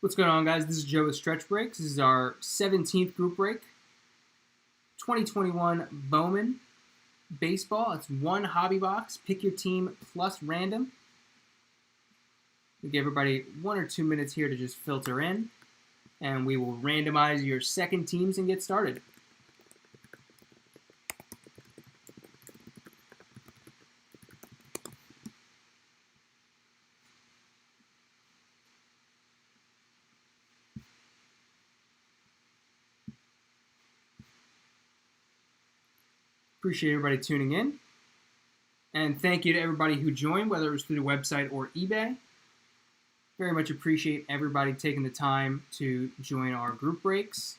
What's going on, guys? This is Joe with Stretch Breaks. This is our 17th group break. 2021 Bowman Baseball. It's one hobby box. Pick your team plus random. We give everybody 1 or 2 minutes here to just filter in, and we will randomize your second teams and get started. Appreciate everybody tuning in. And thank you to everybody who joined, whether it was through the website or eBay. Very much appreciate everybody taking the time to join our group breaks.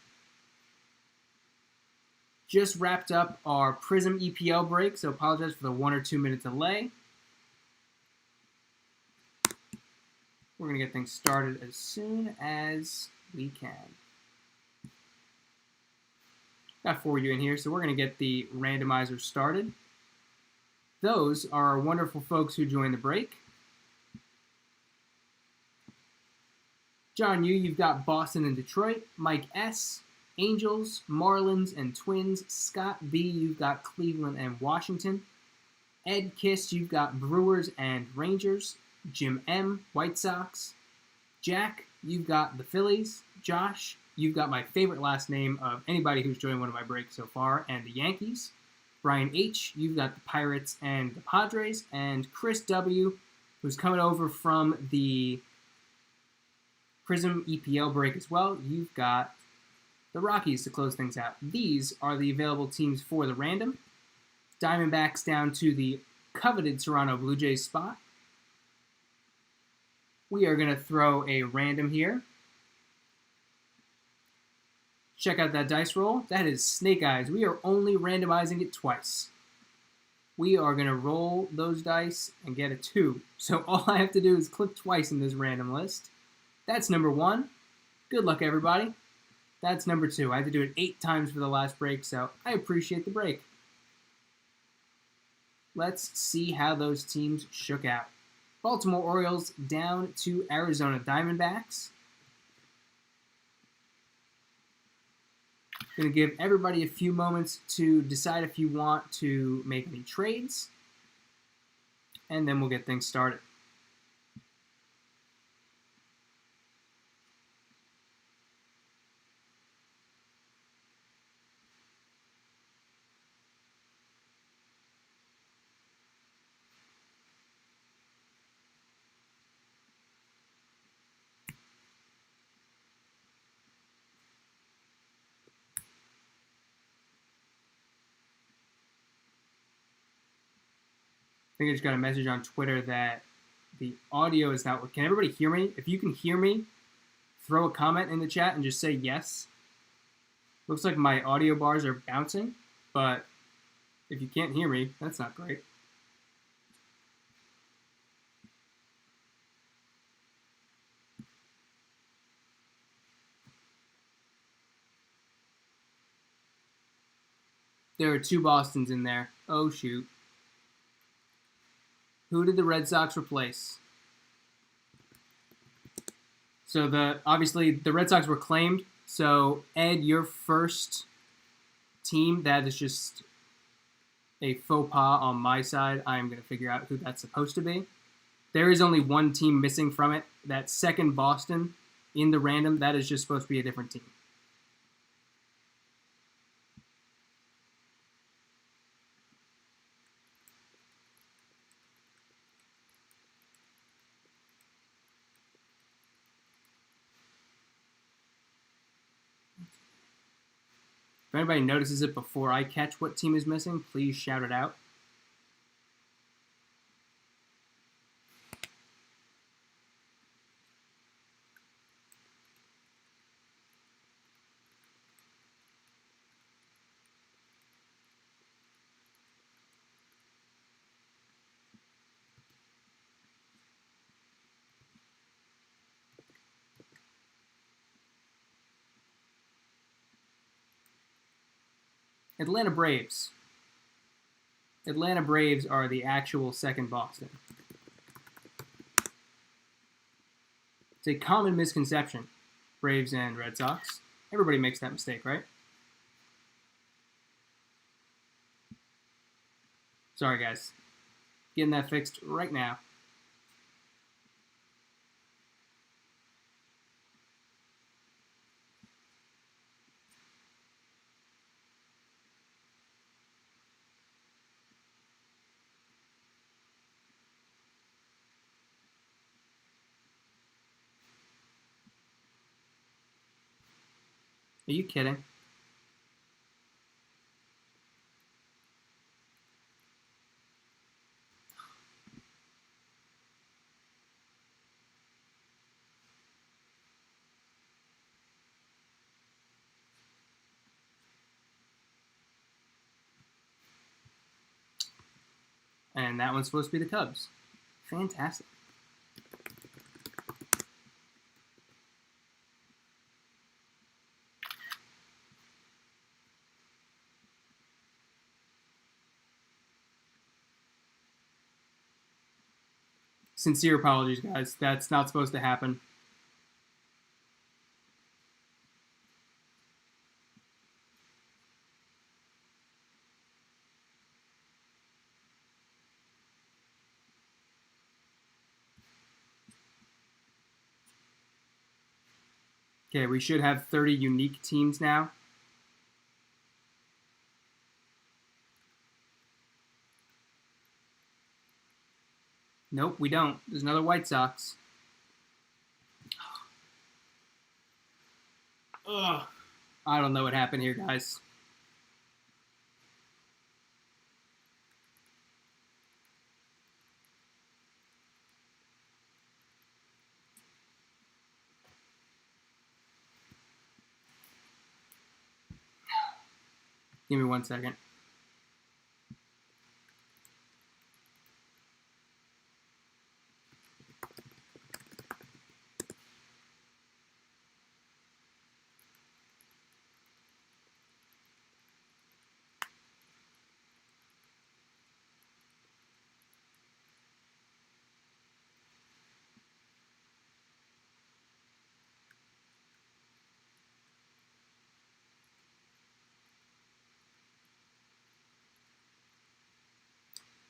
Just wrapped up our Prism EPL break, so apologize for the 1 or 2 minute delay. We're going to get things started as soon as we can. Got 4 of you in here, so we're going to get the randomizer started. Those are our wonderful folks who joined the break. John, you've got Boston and Detroit. Mike S., Angels, Marlins, and Twins. Scott B., you've got Cleveland and Washington. Ed Kiss, you've got Brewers and Rangers. Jim M., White Sox. Jack, you've got the Phillies. Josh, you've got my favorite last name of anybody who's joined one of my breaks so far, and the Yankees. Brian H., you've got the Pirates and the Padres. And Chris W., who's coming over from the Prism EPL break as well, you've got the Rockies to close things out. These are the available teams for the random. Diamondbacks down to the coveted Toronto Blue Jays spot. We are going to throw a random here. Check out that dice roll. That is snake eyes. We are only randomizing it twice. We are going to roll those dice and get a 2. So all I have to do is click twice in this random list. That's number 1. Good luck, everybody. That's number 2. I had to do it 8 times for the last break, so I appreciate the break. Let's see how those teams shook out. Baltimore Orioles down to Arizona Diamondbacks. Going to give everybody a few moments to decide if you want to make any trades, and then we'll get things started. I think I just got a message on Twitter that the audio is not working. Can everybody hear me? If you can hear me, throw a comment in the chat and just say yes. Looks like my audio bars are bouncing, but if you can't hear me, that's not great. There are 2 Bostons in there. Oh, shoot. Who did the Red Sox replace? So obviously the Red Sox were claimed. So Ed, your first team, that is just a faux pas on my side. I'm going to figure out who that's supposed to be. There is only 1 team missing from it. That second Boston in the random, that is just supposed to be a different team. If anybody notices it before I catch what team is missing, please shout it out. Atlanta Braves. Atlanta Braves are the actual second Boston. It's a common misconception. Braves and Red Sox. Everybody makes that mistake, right? Sorry, guys. Getting that fixed right now. Are you kidding? And that one's supposed to be the Cubs. Fantastic. Sincere apologies, guys. That's not supposed to happen. Okay, we should have 30 unique teams now. Nope, we don't. There's another White Sox. Ugh. I don't know what happened here, guys. Give me 1 second.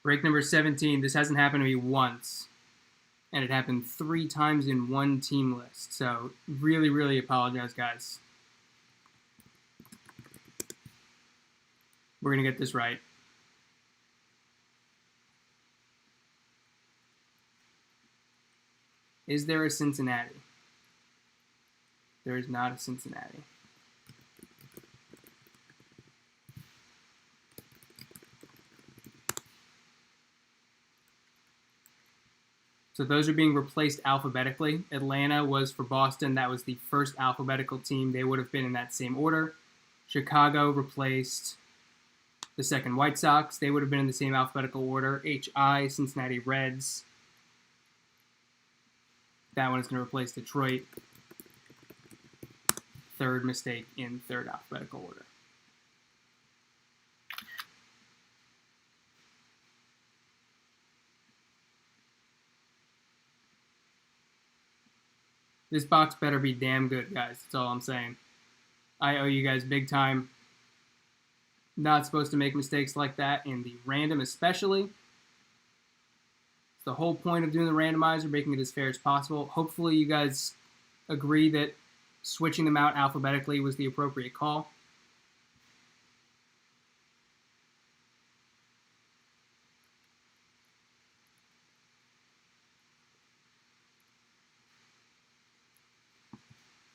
Break number 17. This hasn't happened to me once. And it happened 3 times in one team list. So really, really apologize, guys. We're going to get this right. Is there a Cincinnati? There is not a Cincinnati. So those are being replaced alphabetically. Atlanta was for Boston. That was the first alphabetical team. They would have been in that same order. Chicago replaced the second White Sox. They would have been in the same alphabetical order. HI, Cincinnati Reds. That one is going to replace Detroit. Third mistake in third alphabetical order. This box better be damn good, guys. That's all I'm saying. I owe you guys big time. Not supposed to make mistakes like that in the random especially. It's the whole point of doing the randomizer, making it as fair as possible. Hopefully you guys agree that switching them out alphabetically was the appropriate call.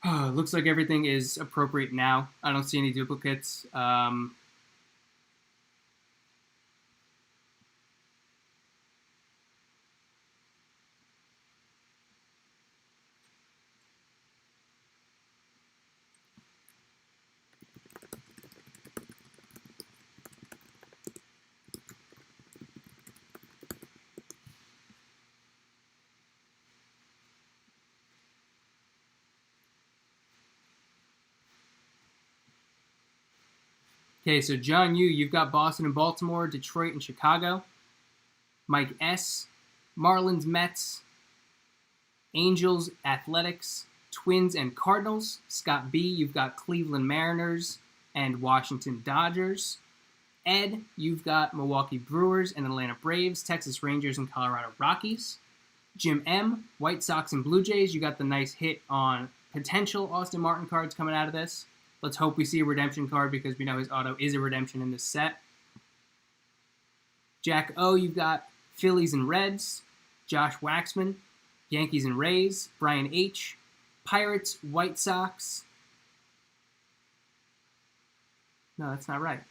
Looks like everything is appropriate now. I don't see any duplicates. Okay, so John Yu, you've got Boston and Baltimore, Detroit and Chicago. Mike S, Marlins, Mets, Angels, Athletics, Twins, and Cardinals. Scott B, you've got Cleveland Mariners and Washington Dodgers. Ed, you've got Milwaukee Brewers and Atlanta Braves, Texas Rangers, and Colorado Rockies. Jim M, White Sox and Blue Jays. You got the nice hit on potential Austin Martin cards coming out of this. Let's hope we see a redemption card because we know his auto is a redemption in this set. Jack O, you've got Phillies and Reds. Josh Waxman, Yankees and Rays. Brian H, Pirates, White Sox. No, that's not right.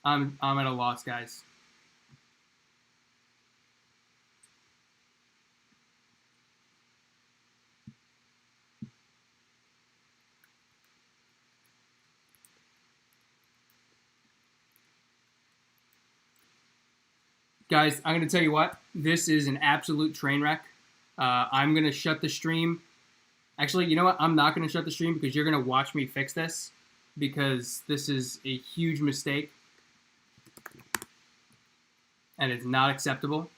I'm at a loss, guys. Guys, I'm going to tell you what. This is an absolute train wreck. I'm going to shut the stream. Actually, you know what? I'm not going to shut the stream because you're going to watch me fix this because this is a huge mistake. And it's not acceptable.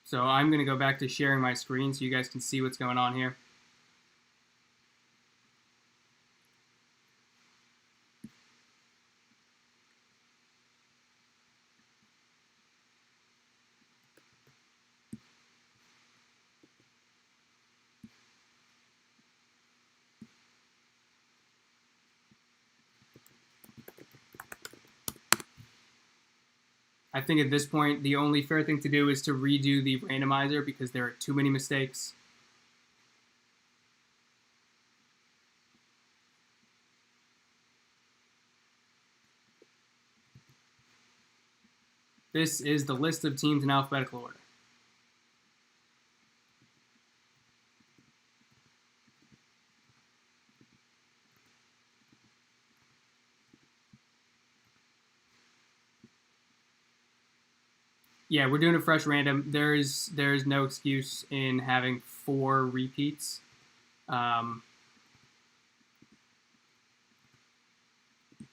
So I'm going to go back to sharing my screen so you guys can see what's going on here. I think at this point, the only fair thing to do is to redo the randomizer because there are too many mistakes. This is the list of teams in alphabetical order. Yeah, we're doing a fresh random. There's no excuse in having 4 repeats. And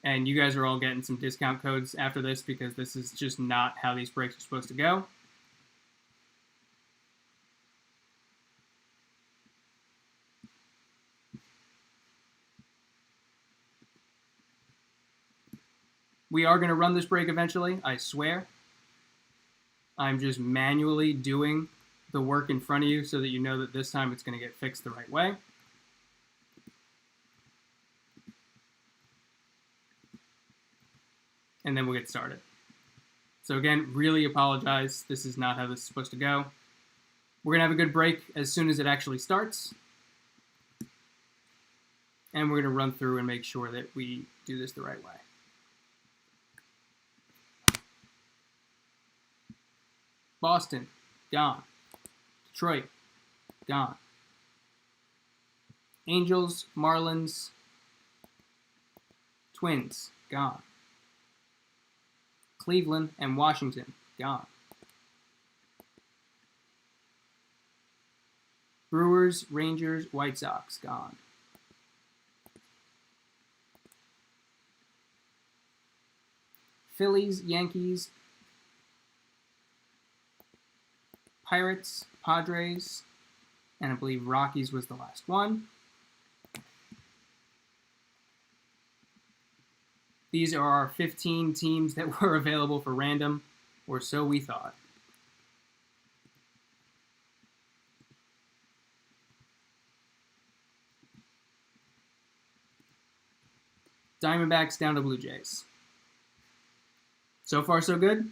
you guys are all getting some discount codes after this because this is just not how these breaks are supposed to go. We are going to run this break eventually, I swear. I'm just manually doing the work in front of you so that you know that this time it's going to get fixed the right way. And then we'll get started. So again, really apologize. This is not how this is supposed to go. We're going to have a good break as soon as it actually starts. And we're going to run through and make sure that we do this the right way. Boston, gone. Detroit, gone. Angels, Marlins, Twins, gone. Cleveland and Washington, gone. Brewers, Rangers, White Sox, gone. Phillies, Yankees, Pirates, Padres, and I believe Rockies was the last one. These are our 15 teams that were available for random, or so we thought. Diamondbacks down to Blue Jays. So far, so good?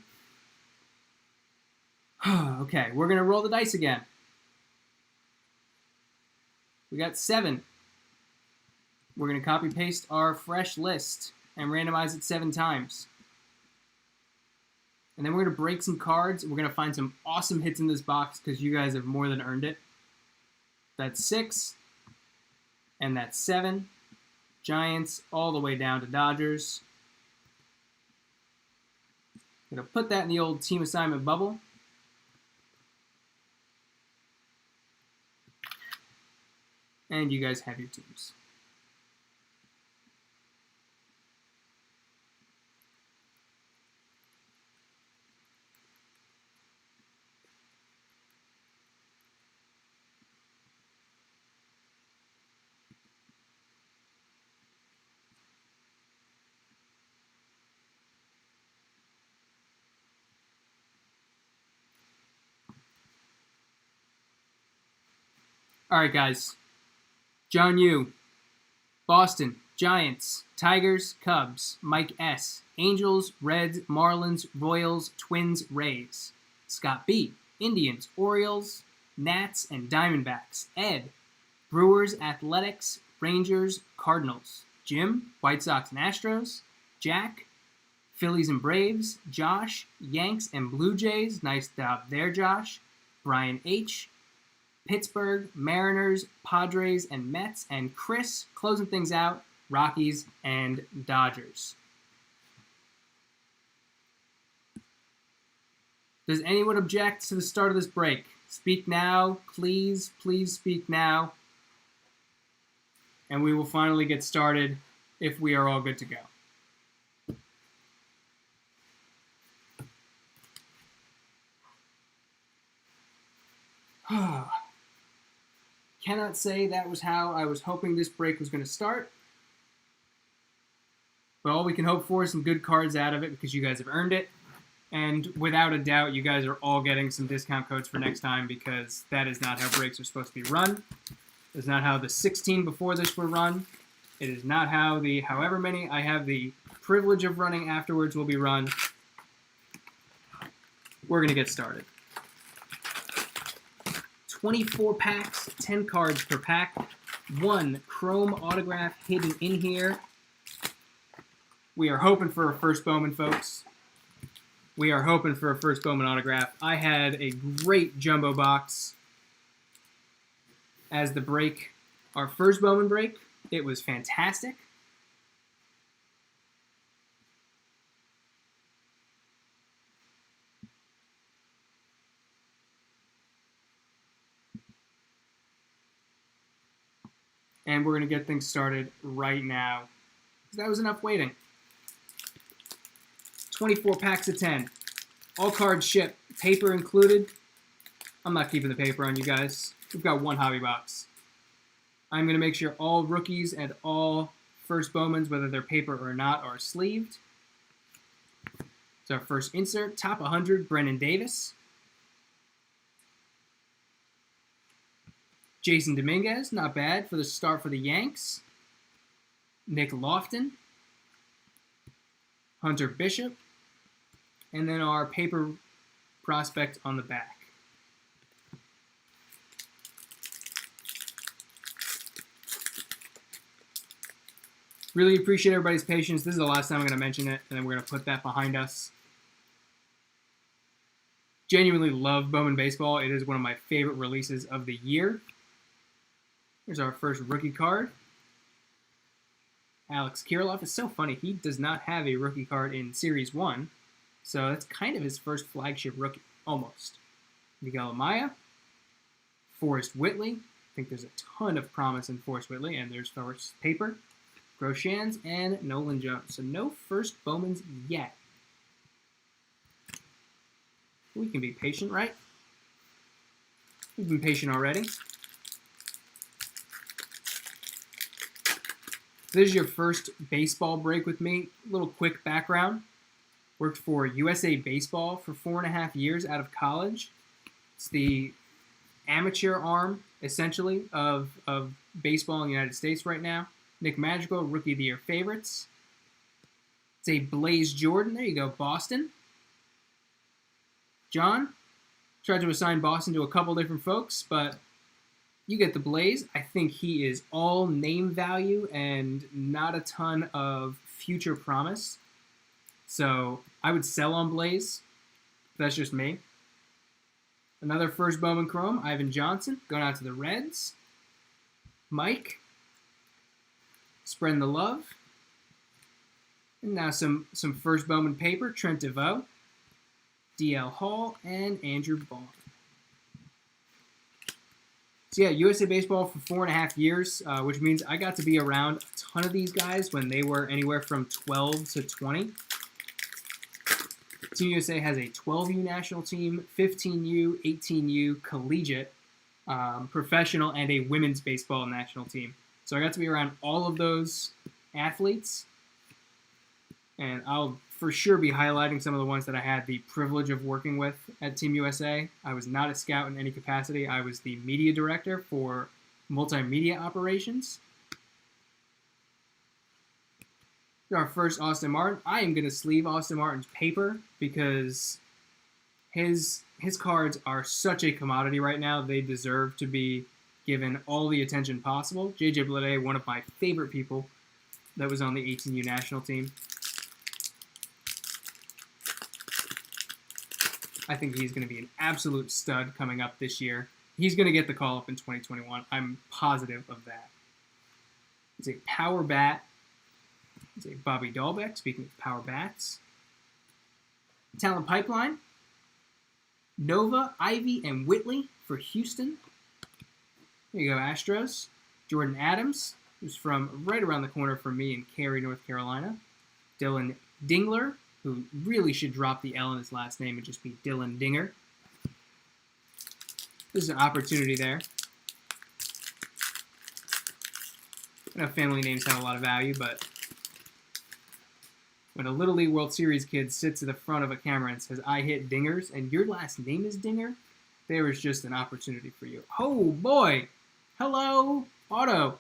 Okay, we're going to roll the dice again. We got 7. We're going to copy-paste our fresh list. and randomize it 7 times. And then we're going to break some cards. We're going to find some awesome hits in this box because you guys have more than earned it. That's 6. And that's 7. Giants all the way down to Dodgers. Going to put that in the old team assignment bubble. And you guys have your teams. All right, guys. John Yu, Boston, Giants, Tigers, Cubs, Mike S, Angels, Reds, Marlins, Royals, Twins, Rays. Scott B, Indians, Orioles, Nats, and Diamondbacks. Ed, Brewers, Athletics, Rangers, Cardinals. Jim, White Sox and Astros. Jack, Phillies and Braves. Josh, Yanks and Blue Jays. Nice job there, Josh. Brian H, Pittsburgh, Mariners, Padres, and Mets. And Chris, closing things out, Rockies and Dodgers. Does anyone object to the start of this break? Speak now, please, please speak now. And we will finally get started if we are all good to go. Cannot say that was how I was hoping this break was going to start. But all we can hope for is some good cards out of it because you guys have earned it. And without a doubt, you guys are all getting some discount codes for next time because that is not how breaks are supposed to be run. It's not how the 16 before this were run. It is not how the however many I have the privilege of running afterwards will be run. We're going to get started. 24 packs, 10 cards per pack, 1 chrome autograph hidden in here. We are hoping for a first Bowman, folks. We are hoping for a first Bowman autograph. I had a great jumbo box as the break, our first Bowman break. It was fantastic. And we're going to get things started right now. That was enough waiting. 24 packs of 10. All cards shipped. Paper included. I'm not keeping the paper on you guys. We've got 1 hobby box. I'm going to make sure all rookies and all first Bowmans, whether they're paper or not, are sleeved. It's our first insert. Top 100, Brennan Davis. Jason Dominguez, not bad for the start for the Yanks. Nick Lofton. Hunter Bishop. And then our paper prospect on the back. Really appreciate everybody's patience. This is the last time I'm going to mention it, and then we're going to put that behind us. Genuinely love Bowman Baseball. It is one of my favorite releases of the year. Here's our first rookie card. Alex Kiriloff. It's so funny. He does not have a rookie card in Series 1. So that's kind of his first flagship rookie, almost. Miguel Amaya. Forrest Whitley. I think there's a ton of promise in Forrest Whitley. And there's first paper. Groshans and Nolan Jones. So no first Bowmans yet. We can be patient, right? We've been patient already. This is your first baseball break with me. A little quick background. Worked for USA Baseball for 4.5 years out of college. It's the amateur arm, essentially, of baseball in the United States right now. Nick Madrigal, Rookie of the Year favorites. It's a Blaze Jordan. There you go, Boston. John, tried to assign Boston to a couple different folks, but you get the Blaze. I think he is all name value and not a ton of future promise. So I would sell on Blaze. That's just me. Another first Bowman Chrome, Ivan Johnson, going out to the Reds. Mike, spreading the love. And now some first Bowman paper, Trent DeVoe, DL Hall, and Andrew Vaughn. So yeah, USA Baseball for 4.5 years, which means I got to be around a ton of these guys when they were anywhere from 12 to 20. Team USA has a 12U national team, 15U, 18U, collegiate, professional, and a women's baseball national team. So I got to be around all of those athletes, and I'll for sure be highlighting some of the ones that I had the privilege of working with at Team USA. I was not a scout in any capacity. I was the media director for multimedia operations. Our first Austin Martin. I am going to sleeve Austin Martin's paper because his cards are such a commodity right now. They deserve to be given all the attention possible. JJ Bleday, one of my favorite people that was on the 18U national team. I think he's going to be an absolute stud coming up this year. He's going to get the call-up in 2021. I'm positive of that. It's a power bat. It's a Bobby Dahlbeck, speaking of power bats. Talent pipeline. Nova, Ivy, and Whitley for Houston. There you go, Astros. Jordan Adams, who's from right around the corner from me in Cary, North Carolina. Dylan Dingler, who really should drop the L in his last name and just be Dylan Dinger. There's an opportunity there. I know family names have a lot of value, but when a Little League World Series kid sits at the front of a camera and says, I hit dingers, and your last name is Dinger, there is just an opportunity for you. Oh, boy. Hello, Auto.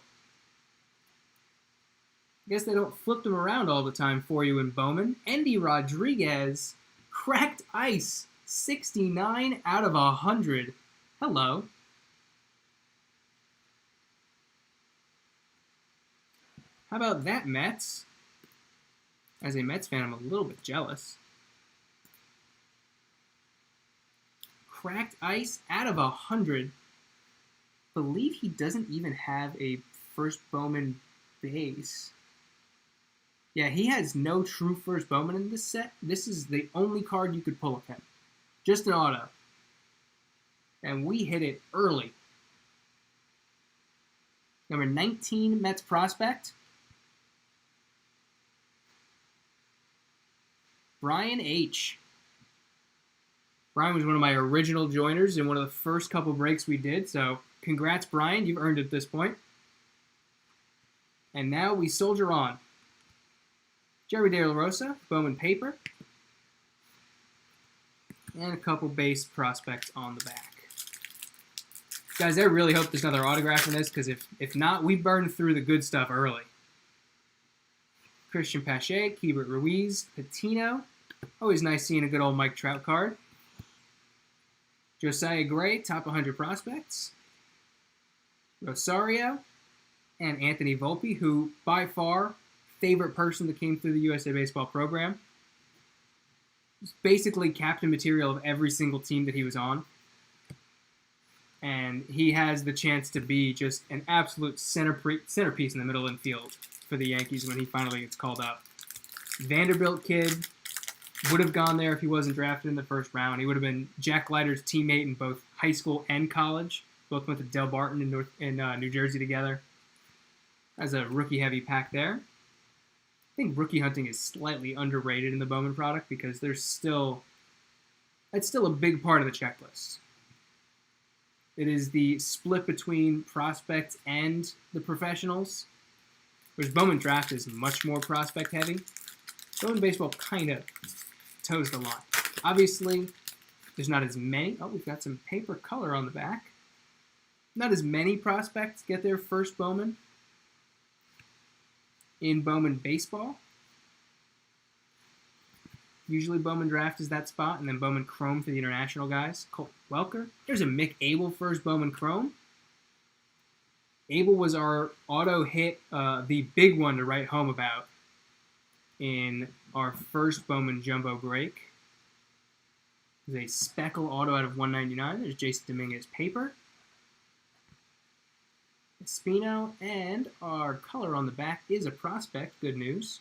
I guess they don't flip them around all the time for you in Bowman. Endy Rodriguez, cracked ice, 69 out of 100. Hello. How about that, Mets? As a Mets fan, I'm a little bit jealous. Cracked ice out of 100. Believe he doesn't even have a first Bowman base. Yeah, he has no true first Bowman in this set. This is the only card you could pull of him. Just an auto. And we hit it early. Number 19, Mets prospect. Brian H. Brian was one of my original joiners in one of the first couple breaks we did, so congrats, Brian. You've earned it at this point. And now we soldier on. Jerry De La Rosa, Bowman paper. And a couple base prospects on the back. Guys, I really hope there's another autograph in this, because if not, we burned through the good stuff early. Christian Pache, Keibert Ruiz, Patino. Always nice seeing a good old Mike Trout card. Josiah Gray, top 100 prospects. Rosario. And Anthony Volpe, who by far favorite person that came through the USA Baseball program. He's basically captain material of every single team that he was on. And he has the chance to be just an absolute centerpiece in the middle infield for the Yankees when he finally gets called up. Vanderbilt kid, would have gone there if he wasn't drafted in the first round. He would have been Jack Leiter's teammate in both high school and college. Both went to Del Barton in New Jersey together. As a rookie-heavy pack there. I think rookie hunting is slightly underrated in the Bowman product because it's still a big part of the checklist. It is the split between prospects and the professionals, whereas Bowman draft is much more prospect-heavy. Bowman baseball kind of toes the line. Obviously, there's not as many. Oh, we've got some paper color on the back. Not as many prospects get their first Bowman in Bowman baseball. Usually Bowman draft is that spot, and then Bowman Chrome for the international guys. Colt Welker. There's a Mick Abel first Bowman Chrome. Abel was our auto hit, the big one to write home about in our first Bowman Jumbo break. There's a Speckle auto out of 199. There's Jason Dominguez paper. Espino, and our color on the back is a prospect. Good news.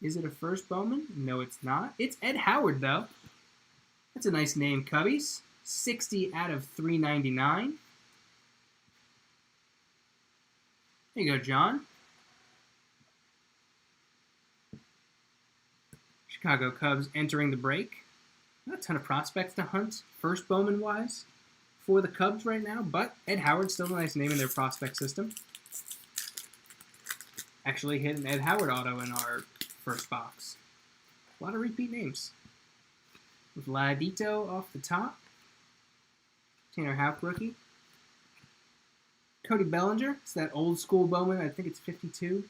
Is it a first Bowman? No, it's not. It's Ed Howard, though. That's a nice name, Cubbies. 60 out of 399. There you go, John. Chicago Cubs entering the break. Not a ton of prospects to hunt, first Bowman-wise, for the Cubs right now, but Ed Howard's still a nice name in their prospect system. Actually hit an Ed Howard auto in our first box. A lot of repeat names. With Ladito off the top. Tanner Houck rookie. Cody Bellinger. It's that old school Bowman. I think it's 52.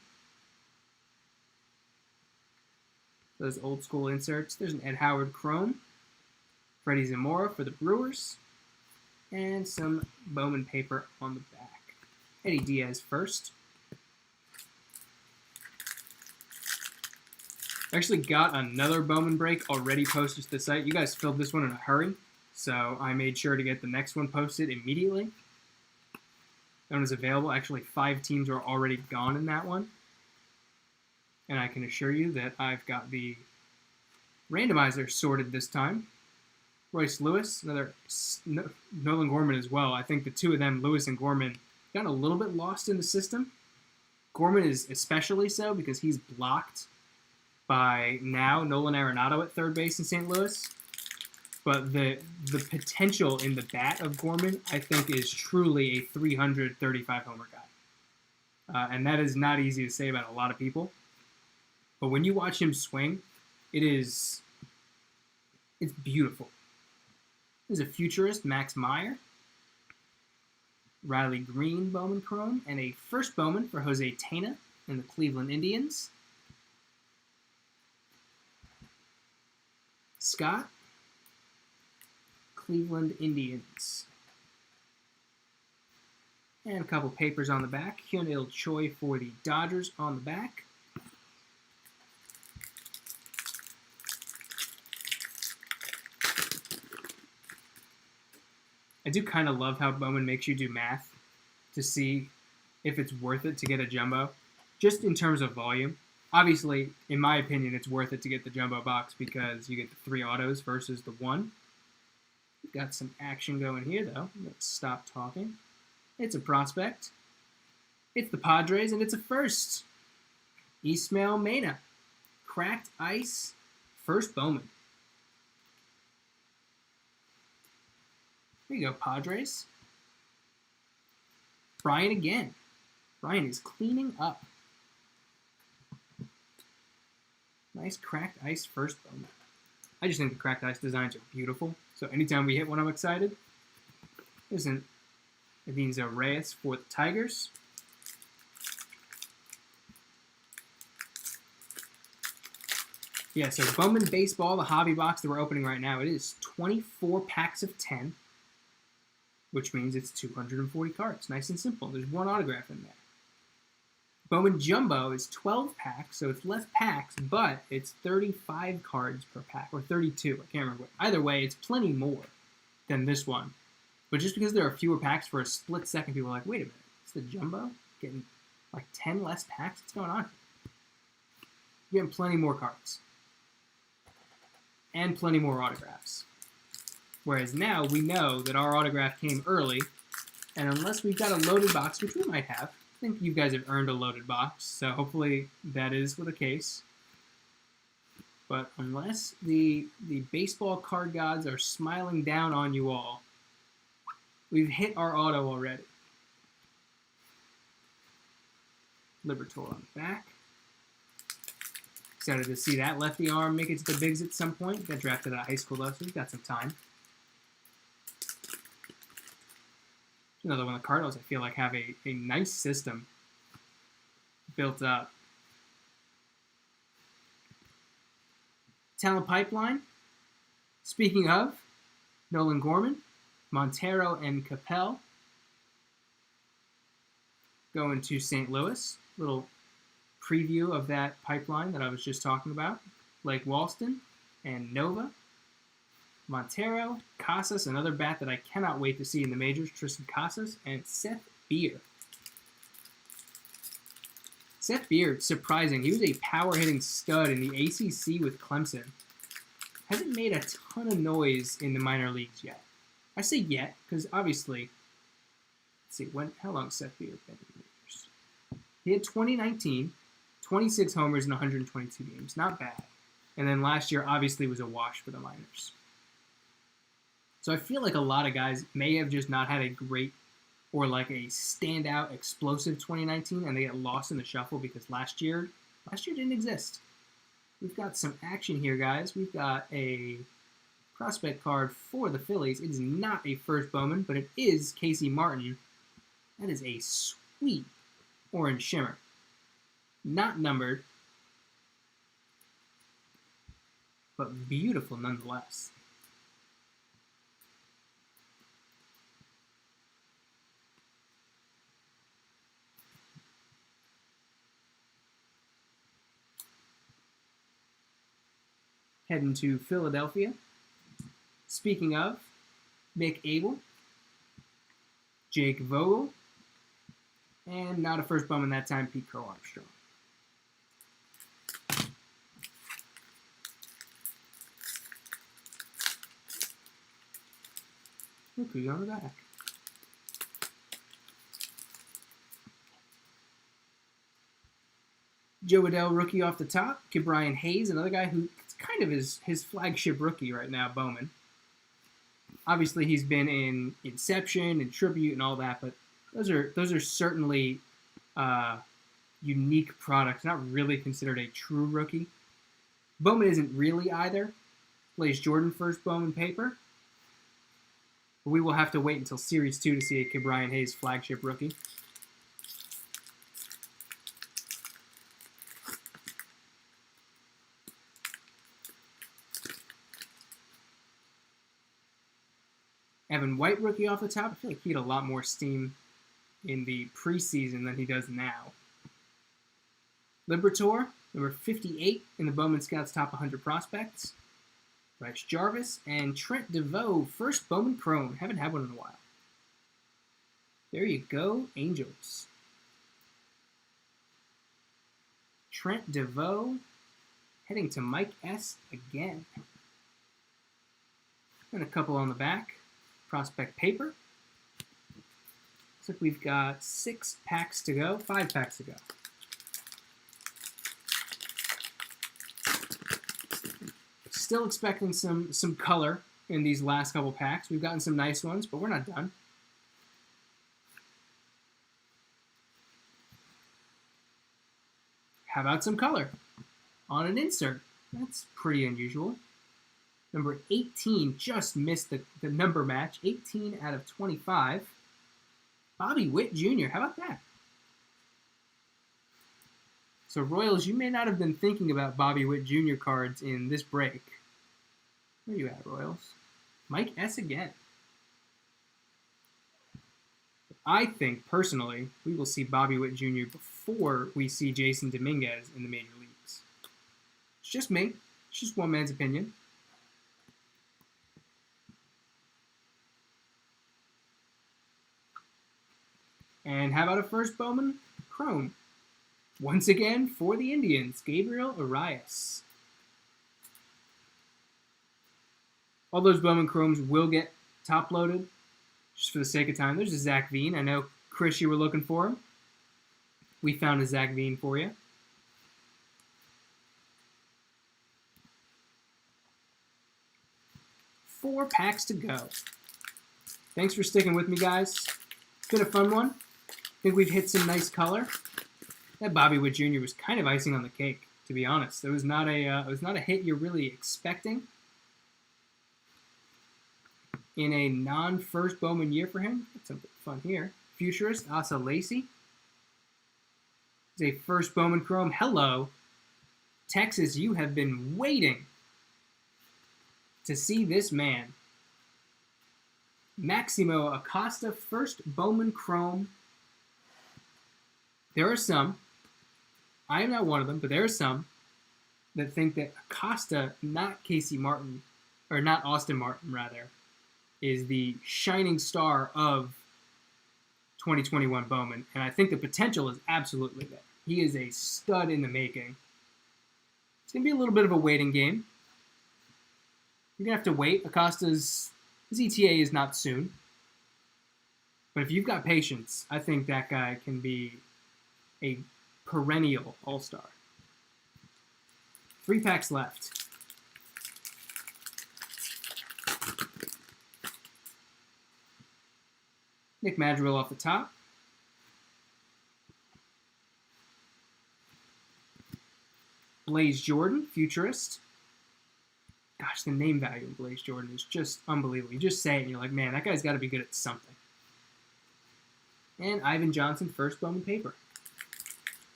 Those old school inserts. There's an Ed Howard chrome. Freddie Zamora for the Brewers. And some Bowman paper on the back. Eddie Diaz first. I actually got another Bowman break already posted to the site. You guys filled this one in a hurry, so I made sure to get the next one posted immediately. That one is available. Actually, 5 teams are already gone in that one. And I can assure you that I've got the randomizer sorted this time. Royce Lewis, another Nolan Gorman as well. I think the two of them, Lewis and Gorman, got a little bit lost in the system. Gorman is especially so because he's blocked by now Nolan Arenado at third base in St. Louis. But the potential in the bat of Gorman, I think, is truly a 335 homer guy. And that is not easy to say about a lot of people. But when you watch him swing, it's beautiful. There's a futurist, Max Meyer. Riley Green Bowman chrome. And a first Bowman for Jose Tena in the Cleveland Indians. Scott. Cleveland Indians. And a couple papers on the back. Hyunil Choi for the Dodgers on the back. I do kind of love how Bowman makes you do math to see if it's worth it to get a jumbo, just in terms of volume. Obviously, in my opinion, it's worth it to get the jumbo box because you get the 3 autos versus the 1. We've got some action going here, though. Let's stop talking. It's a prospect. It's the Padres, and it's a first. Ismael Mena. Cracked ice. First Bowman. There you go, Padres. Brian again. Brian is cleaning up. Nice cracked ice first Bowman. I just think the cracked ice designs are beautiful. So anytime we hit one, I'm excited. There's an Avinzo Reyes for the Tigers. Yeah, so Bowman Baseball, the hobby box that we're opening right now, it is 24 packs of 10, which means it's 240 cards. Nice and simple. There's 1 autograph in there. Bowman Jumbo is 12 packs, so it's less packs, but it's 35 cards per pack, or 32. I can't remember. Either way, it's plenty more than this one. But just because there are fewer packs for a split second, people are like, wait a minute, it's the Jumbo getting like 10 less packs? What's going on? You're getting plenty more cards. And plenty more autographs. Whereas now we know that our autograph came early, and unless we've got a loaded box, which we might have, I think you guys have earned a loaded box, so hopefully that is the case. But unless the baseball card gods are smiling down on you all, we've hit our auto already. Liberatore on the back. Excited to see that lefty arm make it to the bigs at some point. Got drafted out of high school though, so we've got some time. Another one of the Cardinals I feel like have a nice system built up. Talent pipeline. Speaking of, Nolan Gorman, Montero, and Capel going to St. Louis. Little preview of that pipeline that I was just talking about. Like Walston and Nova, Montero, Casas, another bat that I cannot wait to see in the majors, Tristan Casas, and Seth Beer. Seth Beer, surprising. He was a power-hitting stud in the ACC with Clemson. Hasn't made a ton of noise in the minor leagues yet. I say yet, because obviously, let's see, how long has Seth Beer been in the majors? He had 2019, 26 homers in 122 games. Not bad. And then last year, obviously, was a wash for the minors. So I feel like a lot of guys may have just not had a great or like a standout explosive 2019 and they get lost in the shuffle because last year didn't exist. We've got some action here, guys. We've got a prospect card for the Phillies. It is not a first Bowman, but it is Casey Martin. That is a sweet orange shimmer. Not numbered, but beautiful nonetheless. Heading to Philadelphia. Speaking of, Mick Abel, Jake Vogel, and not a first Bowman that time, Pete Crow Armstrong. Look who's on the back. Joe Adell, rookie off the top. Ke'Bryan Hayes, another guy who kind of is his flagship rookie right now, Bowman. Obviously, he's been in Inception and Tribute and all that, but those are certainly unique products, not really considered a true rookie. Bowman isn't really either. Plays Jordan first Bowman paper. But we will have to wait until Series 2 to see a Ke'Bryan Hayes flagship rookie. Evan White, rookie off the top. I feel like he had a lot more steam in the preseason than he does now. Liberatore, number 58 in the Bowman Scouts Top 100 Prospects. Bryce Jarvis and Trent DeVoe, first Bowman Chrome. Haven't had one in a while. There you go, Angels. Trent DeVoe heading to Mike S. again. And a couple on the back. Prospect paper. Looks like we've got 5 packs to go. Still expecting some color in these last couple packs. We've gotten some nice ones, but we're not done. How about some color on an insert? That's pretty unusual. Number 18 just missed the number match. 18 out of 25. Bobby Witt Jr. How about that? So, Royals, you may not have been thinking about Bobby Witt Jr. cards in this break. Where are you at, Royals? Mike S. again. I think, personally, we will see Bobby Witt Jr. before we see Jason Dominguez in the major leagues. It's just me. It's just one man's opinion. And how about a first Bowman Chrome? Once again, for the Indians, Gabriel Arias. All those Bowman Chromes will get top-loaded, just for the sake of time. There's a Zach Veen. I know, Chris, you were looking for him. We found a Zach Veen for you. Four packs to go. Thanks for sticking with me, guys. It's been a fun one. I think we've hit some nice color. That Bobby Witt Jr. was kind of icing on the cake, to be honest. It was not a hit you're really expecting in a non-first Bowman year for him. Got something fun here. Futurist Asa Lacy. It's a first Bowman Chrome. Hello, Texas. You have been waiting to see this man. Maximo Acosta, first Bowman Chrome. There are some. I am not one of them, but there are some that think that Acosta, not Casey Martin, or not Austin Martin, rather, is the shining star of 2021 Bowman. And I think the potential is absolutely there. He is a stud in the making. It's going to be a little bit of a waiting game. You're going to have to wait. Acosta's his ETA is not soon. But if you've got patience, I think that guy can be a perennial all-star. 3 packs left. Nick Madrigal off the top. Blaze Jordan, futurist. Gosh, the name value of Blaze Jordan is just unbelievable. You just say it and you're like, man, that guy's got to be good at something. And Ivan Johnson, first Bowman paper.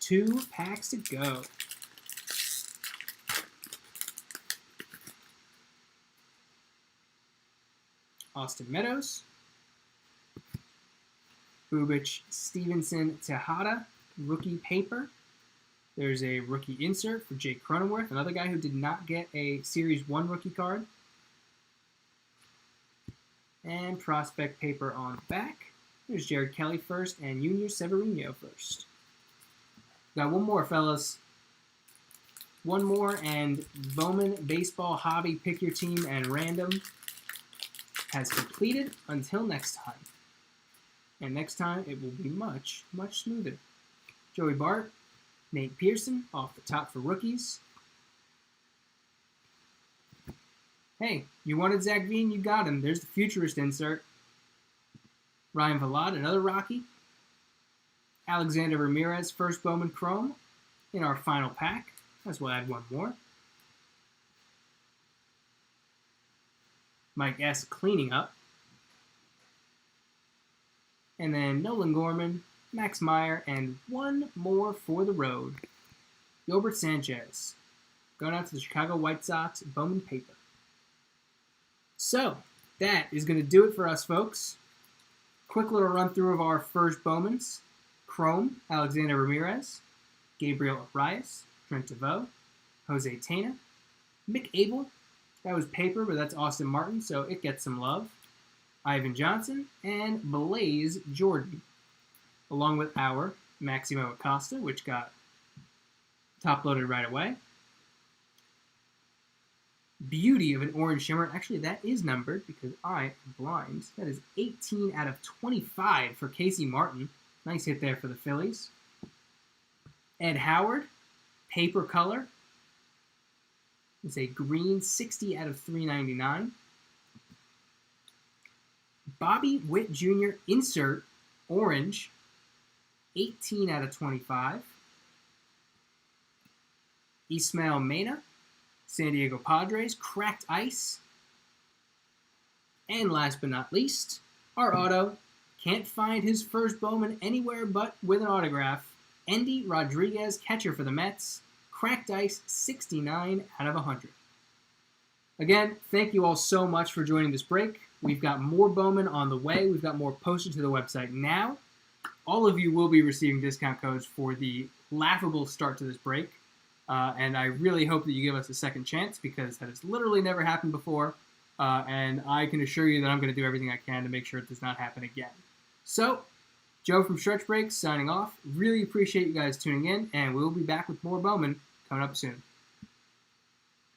2 packs to go. Austin Meadows. Bubic, Stevenson, Tejada, rookie paper. There's a rookie insert for Jake Cronenworth, another guy who did not get a Series 1 rookie card. And prospect paper on the back. There's Jared Kelly first and Junior Severino first. Got one more, fellas. One more, and Bowman Baseball Hobby Pick Your Team and Random has completed until next time. And next time, it will be much, much smoother. Joey Bart, Nate Pearson, off the top for rookies. Hey, you wanted Zach Veen, you got him. There's the futurist insert. Ryan Vilade, another Rocky. Alexander Ramirez, first Bowman Chrome in our final pack. As we'll add one more. Mike S. cleaning up. And then Nolan Gorman, Max Meyer, and one more for the road. Gilbert Sanchez. Going out to the Chicago White Sox, Bowman paper. So, that is going to do it for us, folks. Quick little run through of our first Bowmans. Chrome, Alexander Ramirez, Gabriel Arias, Trent DeVoe, Jose Tena, Mick Abel. That was paper, but that's Austin Martin, so it gets some love. Ivan Johnson, and Blaze Jordan, along with our Maximo Acosta, which got top-loaded right away. Beauty of an orange shimmer. Actually, that is numbered because I am blind. That is 18 out of 25 for Casey Martin. Nice hit there for the Phillies. Ed Howard, paper color. It's a green, 60 out of 399. Bobby Witt Jr. insert, orange, 18 out of 25. Ismael Mena, San Diego Padres, cracked ice. And last but not least, our auto. Can't find his first Bowman anywhere but with an autograph. Endy Rodriguez, catcher for the Mets, cracked ice, 69 out of 100. Again, thank you all so much for joining this break. We've got more Bowman on the way. We've got more posted to the website now. All of you will be receiving discount codes for the laughable start to this break. And I really hope that you give us a second chance because that has literally never happened before. And I can assure you that I'm going to do everything I can to make sure it does not happen again. So, Joe from Stretch Breaks signing off. Really appreciate you guys tuning in, and we'll be back with more Bowman coming up soon.